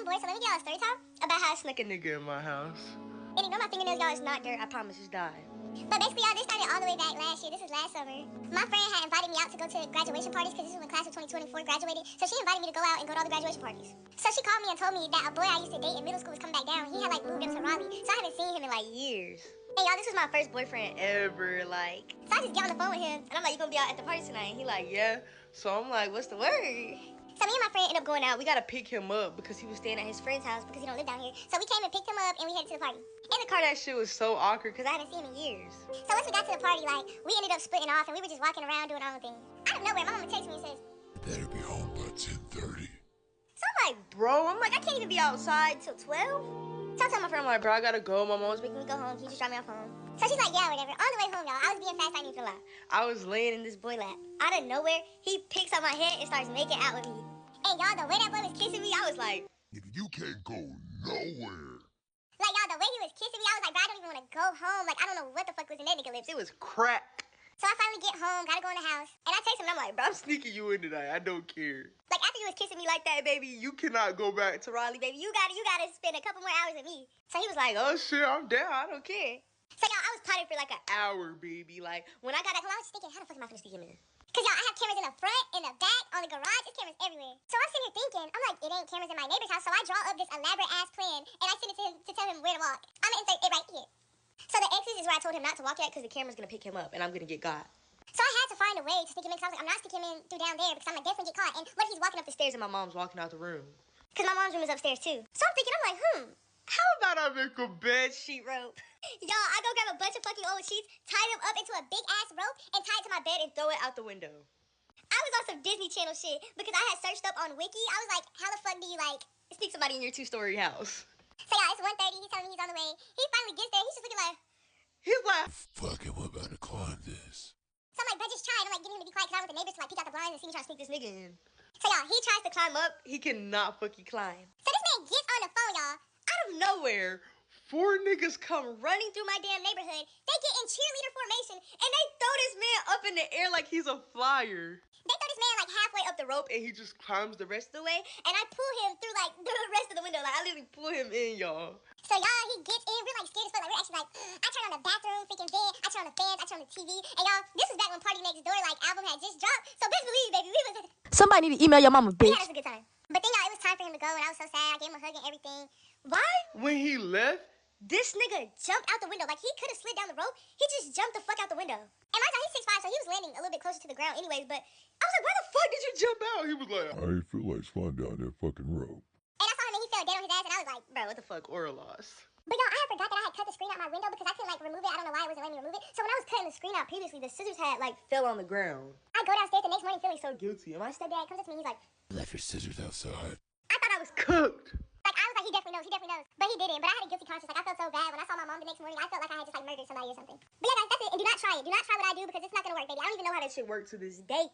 I'm bored, so let me get y'all a story time about how I snuck a nigga in my house. And ignore my fingernails, y'all, it's not dirt, I promise, it's dye. But basically, y'all, this started all the way back last year. This was last summer. My friend had invited me out to go to graduation parties because this is when class of 2024 graduated. So she invited me to go out and go to all the graduation parties. So she called me and told me that a boy I used to date in middle school was coming back down. He had like moved up to Raleigh. So I haven't seen him in like years. And y'all, this was my first boyfriend ever, like. So I just get on the phone with him and I'm like, you gonna be out at the party tonight? And he like, yeah. So I'm like, what's the word? So me and my friend ended up going out. We gotta pick him up because he was staying at his friend's house because he don't live down here. So we came and picked him up and we headed to the party. In the car, that shit was so awkward because I haven't seen him in years. So once we got to the party, like, we ended up splitting off and we were just walking around doing our own thing. Out of nowhere, my mama texts me and says, "You better be home by 10:30. So I'm like, bro, I can't even be outside till 12. So I tell my friend, I'm like, bro, I gotta go. My mom was making me go home. Can you just drop me off home? So she's like, yeah, whatever. On the way home, y'all, I was being fast, I need to lie. I was laying in this boy lap. Out of nowhere, he picks up my head and starts making out with me. And y'all, the way that boy was kissing me, I was like, Nigga, you can't go nowhere." Like, y'all, the way he was kissing me, I was like, bro, I don't even want to go home. Like, I don't know what the fuck was in that nigga lips. It was crack. So I finally get home, gotta go in the house. And I text him and I'm like, bro, I'm sneaking you in tonight. I don't care. Like, after you was kissing me like that, baby, you cannot go back to Raleigh, baby. You gotta spend a couple more hours with me. So he was like, oh shit, I'm down. I don't care. So y'all, I was potted for like an hour, baby. Like, when I got back home, I was just thinking, how the fuck am I gonna sneak him in? Cause y'all, I have cameras in the front, in the back, on the garage. There's cameras everywhere. So I'm sitting here thinking, I'm like, it ain't cameras in my neighbor's house. So I draw up this elaborate ass plan and I send it to him to tell him where to walk. I'm gonna insert it right here. So the exit is where I told him not to walk at because the camera's gonna pick him up and I'm gonna get got. So I had to find a way to stick him in because I was like, I'm not sticking him in through down there because I'm gonna definitely get caught. And what if he's walking up the stairs and my mom's walking out the room? Because my mom's room is upstairs too. So I'm thinking, I'm like, how about I make a bed sheet rope? Y'all, I go grab a bunch of fucking old sheets, tie them up into a big ass rope, and tie it to my bed and throw it out the window. I was on some Disney Channel shit because I had searched up on Wiki. I was like, how the fuck do you like sneak somebody in your 2-story house? So y'all, it's 1:30. He's telling me he's on the way. He finally gets there. He's just looking like, he's like, "Fucking, we're about to climb this." So I'm like, but just try it. I'm like, getting him to be quiet because I want the neighbors to like peek out the blinds and see me trying to sneak this nigga in. So y'all, he tries to climb up. He cannot fucking climb. So this man gets on the phone, y'all. Out of nowhere, 4 niggas come running through my damn neighborhood. They get in cheerleader formation and they throw this man up in the air like he's a flyer. They throw this man like halfway up the rope and he just climbs the rest of the way. And I pull him through like the rest of the window. Like I literally pull him in, y'all. So y'all, he gets in. We're like scared as fuck. Like we're actually like, I turn on the bathroom freaking vent. I turn on the fans. I turn on the TV. And y'all, this was back when Party Next Door like album had just dropped. So best believe, baby, we was. Somebody need to email your mama, We bitch. had us a good time. But then y'all, it was time for him to go and I was so sad. I gave him a hug and everything. Why? When he left, this nigga jumped out the window. Like, he could have slid down the rope. He just jumped the fuck out the window. And mind you, he's 6'5", so he was landing a little bit closer to the ground anyways, but I was like, why the fuck did you jump out? He was like, "I ain't feel like sliding down that fucking rope." and I saw him and he fell dead on his ass, and I was like, bro, what the fuck, oral loss. But y'all, I had forgot that I had cut the screen out my window because I couldn't, like, remove it. I don't know why it wasn't letting me remove it. So when I was cutting the screen out previously, the scissors had, like, fell on the ground. I go downstairs the next morning feeling so guilty, and my stepdad comes up to me, he's like, "You left your scissors outside." I thought I was cooked. Like, I was like, he definitely knows. But he didn't. But I had a guilty conscience. Like, I felt so bad. When I saw my mom the next morning, I felt like I had just, like, murdered somebody or something. But yeah, guys, that's it. And do not try it. Do not try what I do because it's not going to work, baby. I don't even know how that shit works to this day.